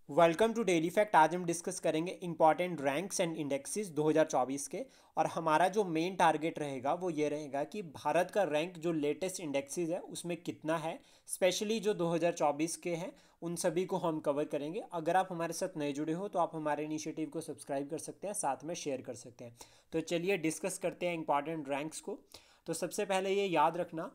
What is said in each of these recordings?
Welcome to daily fact. आज हम discuss करेंगे इंपॉर्टेंट रैंक्स एंड इंडेक्सेस 2024 के। और हमारा जो मेन टारगेट रहेगा वो ये रहेगा कि भारत का रैंक जो लेटेस्ट इंडेक्सेस है उसमें कितना है, स्पेशली जो 2024 के हैं उन सभी को हम कवर करेंगे। अगर आप हमारे साथ नए जुड़े हो तो आप हमारे इनिशिएटिव को सब्सक्राइब कर सकते हैं, साथ में शेयर कर सकते हैं। तो चलिए डिस्कस करते हैं इंपॉर्टेंट रैंक्स को। तो सबसे पहले ये याद रखना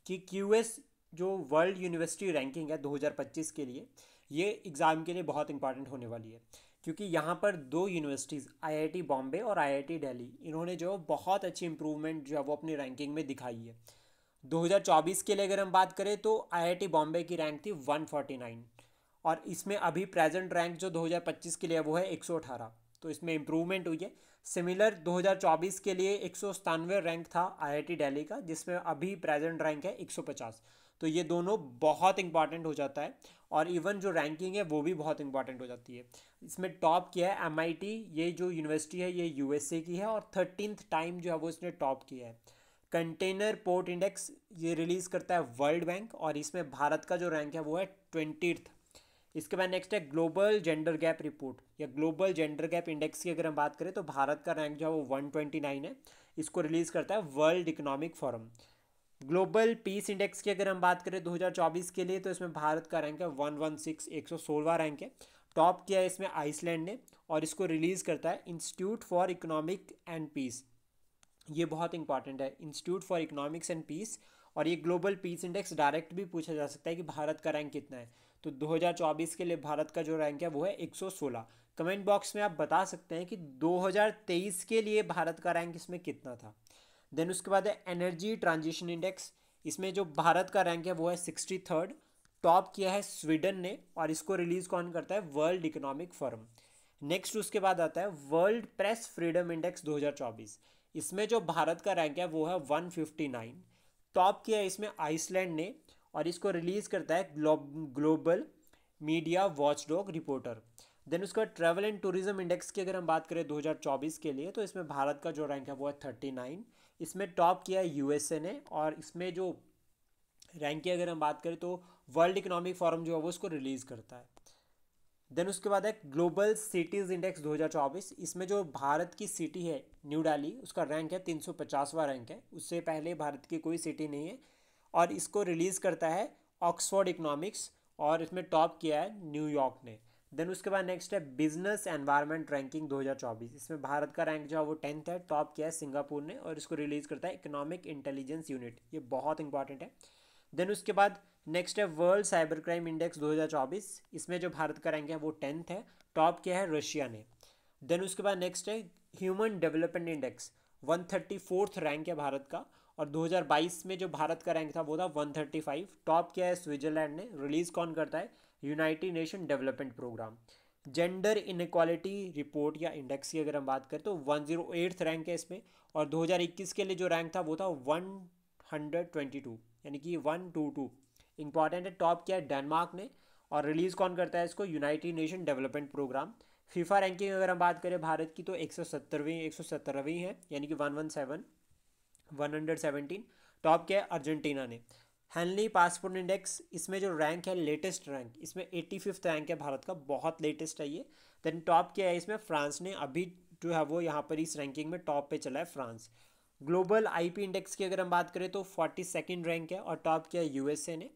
कि क्यूएस जो वर्ल्ड यूनिवर्सिटी रैंकिंग है 2025 के लिए, ये एग्ज़ाम के लिए बहुत इंपॉर्टेंट होने वाली है, क्योंकि यहाँ पर दो यूनिवर्सिटीज़ आईआईटी बॉम्बे और आईआईटी दिल्ली, इन्होंने जो बहुत अच्छी इंप्रूवमेंट जो है वो अपनी रैंकिंग में दिखाई है। 2024 के लिए अगर हम बात करें तो आईआईटी बॉम्बे की रैंक थी 149, और इसमें अभी प्रेजेंट रैंक जो 2025 के लिए है वो है 118। तो इसमें इंप्रूवमेंट हुई है। सिमिलर 2024 के लिए 197 रैंक था आईआईटी दिल्ली का, जिसमें अभी प्रेजेंट रैंक है 150। तो ये दोनों बहुत इंपॉर्टेंट हो जाता है, और इवन जो रैंकिंग है वो भी बहुत इंपॉर्टेंट हो जाती है। इसमें टॉप किया है एमआईटी, ये जो यूनिवर्सिटी है ये यूएसए की है, और 13th टाइम जो है वो इसने टॉप किया है। कंटेनर पोर्ट इंडेक्स ये रिलीज़ करता है वर्ल्ड बैंक, और इसमें भारत का जो रैंक है वो है 20th। इसके बाद नेक्स्ट है ग्लोबल जेंडर गैप रिपोर्ट या ग्लोबल जेंडर गैप इंडेक्स की अगर हम बात करें तो भारत का रैंक जो है वो 129 है। इसको रिलीज़ करता है world economic forum. Global peace index की अगर हम बात करें 2024 के लिए तो इसमें भारत का रैंक है 116, 116वां रैंक है। टॉप किया है इसमें आइसलैंड ने, और इसको रिलीज़ करता है institute for economic and peace. ये बहुत इंपॉर्टेंट है, institute for economics and peace. और ये ग्लोबल पीस इंडेक्स डायरेक्ट भी पूछा जा सकता है कि भारत का रैंक कितना है। तो 2024 के लिए भारत का जो रैंक है वो है 116। कमेंट बॉक्स में आप बता सकते हैं कि 2023 के लिए भारत का रैंक इसमें कितना था। देन उसके बाद है एनर्जी ट्रांजिशन इंडेक्स। इसमें जो भारत का रैंक है वो है 63rd। टॉप किया है स्वीडन ने, और इसको रिलीज कौन करता है, वर्ल्ड इकोनॉमिक फोरम। नेक्स्ट उसके बाद आता है वर्ल्ड प्रेस फ्रीडम इंडेक्स 2024। इसमें जो भारत का रैंक है वो है 159। टॉप किया है इसमें आइसलैंड ने, और इसको रिलीज करता है global media watchdog reporter. Then उसका ट्रैवल एंड टूरिज्म इंडेक्स की अगर हम बात करें 2024 के लिए तो इसमें भारत का जो रैंक है वो है 39। इसमें टॉप किया है यूएसए ने, और इसमें जो रैंक की अगर हम बात करें तो वर्ल्ड इकोनॉमिक फोरम जो है वो उसको रिलीज़ करता है। देन उसके बाद है ग्लोबल सिटीज़ इंडेक्स 2024। इसमें जो भारत की सिटी है न्यू दिल्ली, उसका रैंक है 350वां रैंक है। उससे पहले भारत की कोई सिटी नहीं है, और इसको रिलीज़ करता है ऑक्सफोर्ड इकोनॉमिक्स, और इसमें टॉप किया है न्यूयॉर्क ने। देन उसके बाद नेक्स्ट है बिजनेस एनवायरनमेंट रैंकिंग 2024। इसमें भारत का रैंक जो है वो 10th है। टॉप किया है सिंगापुर ने, और इसको रिलीज़ करता है इकोनॉमिक इंटेलिजेंस यूनिट। ये बहुत इंपॉर्टेंट है। देन उसके बाद नेक्स्ट है वर्ल्ड साइबर क्राइम इंडेक्स 2024। इसमें जो भारत का रैंक है वो 10th है। टॉप किया है रशिया ने। देन उसके बाद नेक्स्ट है human development index, 134th rank है भारत का, और 2022 में जो भारत का रैंक था वो था 135। टॉप किया है स्विट्जरलैंड ने। रिलीज कौन करता है, united nation development programme. Gender inequality report या इंडेक्स की अगर हम बात करें तो 108th रैंक है इसमें, और 2021 के लिए जो रैंक था वो था 122, यानी कि 122। इंपॉर्टेंट है। टॉप किया है डेनमार्क ने, और रिलीज़ कौन करता है इसको, united nation development programme. FIFA ranking अगर हम बात करें भारत की तो 117वीं है, यानी कि 117। टॉप किया है अर्जेंटीना ने। हैनली पासपोर्ट इंडेक्स, इसमें जो रैंक है लेटेस्ट रैंक, इसमें 85th रैंक है भारत का, बहुत लेटेस्ट है ये। देन टॉप किया है इसमें फ्रांस ने। अभी जो है वो यहाँ पर इस रैंकिंग में टॉप पे चला है फ्रांस। ग्लोबल आईपी इंडेक्स की अगर हम बात करें तो 42nd रैंक है, और टॉप किया है यूएसए ने।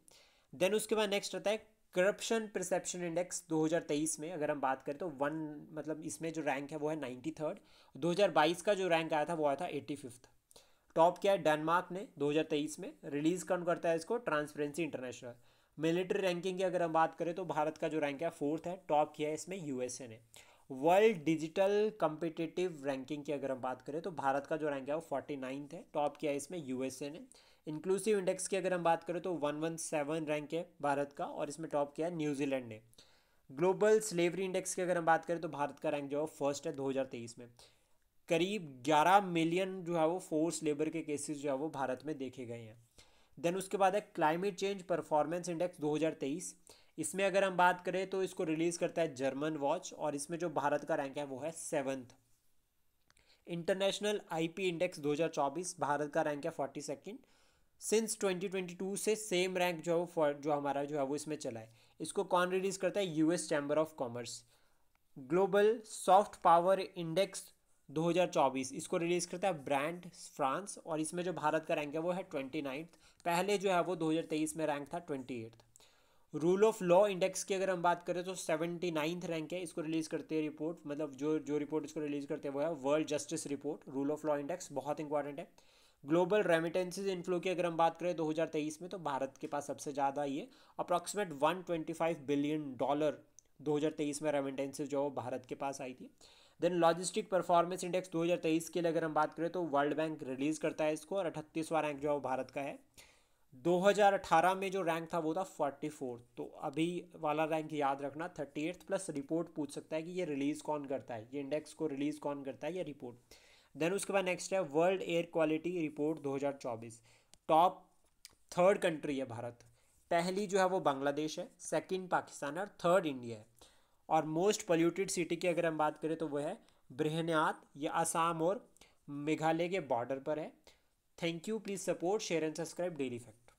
देन उसके बाद नेक्स्ट आता है करप्शन परसेप्शन इंडेक्स 2023 में अगर हम बात करें तो मतलब इसमें जो रैंक है वो है 93rd। 2022 का जो रैंक आया था वो आया था 85th। टॉप किया है डेनमार्क ने 2023 में। रिलीज कौन करता है इसको, ट्रांसपेरेंसी इंटरनेशनल। मिलिट्री रैंकिंग की अगर हम बात करें तो भारत का जो रैंक है 4th है। टॉप किया है इसमें यूएसए ने। वर्ल्ड डिजिटल कम्पिटिटिव रैंकिंग की अगर हम बात करें तो भारत का जो रैंक है वो 49th है। टॉप किया है इसमें यूएसए ने। इंक्लूसिव इंडेक्स की अगर हम बात करें तो 117 रैंक है भारत का, और इसमें टॉप किया है न्यूजीलैंड ने। ग्लोबल स्लेवरी इंडेक्स की अगर हम बात करें तो भारत का रैंक जो है फर्स्ट है 2023 में। करीब 11 मिलियन जो है वो फोर्स लेबर के केसेस जो है वो भारत में देखे गए हैं। देन उसके बाद है क्लाइमेट चेंज परफॉर्मेंस इंडेक्स 2023। इसमें अगर हम बात करें तो इसको रिलीज करता है जर्मन वॉच, और इसमें जो भारत का रैंक है वो है 7th। International IP index 2024, Bharat का रैंक है 42nd। सिंस 2022 से सेम रैंक जो है वो जो हमारा जो है वो इसमें चला है। इसको कौन रिलीज़ करता है? US chamber of commerce. Global soft power index 2024 इसको रिलीज़ करता है ब्रांड फ्रांस, और इसमें जो भारत का रैंक है वो है 29th। पहले जो है वो 2023 में रैंक था 28th। Rule of law index की अगर हम बात करें तो 79th रैंक है, इसको रिलीज़ करते हैं रिपोर्ट, मतलब जो जो रिपोर्ट इसको रिलीज़ करते हैं वो है world justice report. Rule of law index बहुत इंपॉर्टेंट है। ग्लोबल रेमिटेंसेज इनफ्लो की अगर हम बात करें 2023 में, तो भारत के पास सबसे ज़्यादा ये अप्रॉक्सीमेट $125 बिलियन 2023 में रेमिटेंसेज जो भारत के पास आई थी। देन लॉजिस्टिक परफॉर्मेंस इंडेक्स 2023 के लिए अगर हम बात करें तो वर्ल्ड बैंक रिलीज़ करता है इसको, और 38वां रैंक जो है वो भारत का है। 2018 में जो रैंक था वो था 44, तो अभी वाला रैंक याद रखना 38 प्लस रिपोर्ट पूछ सकता है कि ये रिलीज़ कौन करता है, ये इंडेक्स को रिलीज़ कौन करता है, ये रिपोर्ट। देन उसके बाद नेक्स्ट है world air quality report 2024। Top third country है भारत। पहली जो है वो बांग्लादेश है, सेकंड पाकिस्तान है, और थर्ड इंडिया है। और मोस्ट पोल्यूटेड सिटी की अगर हम बात करें तो वो है बृहन्यात, ये असम और मेघालय के बॉर्डर पर है। Thank you, please support, share and subscribe daily fact.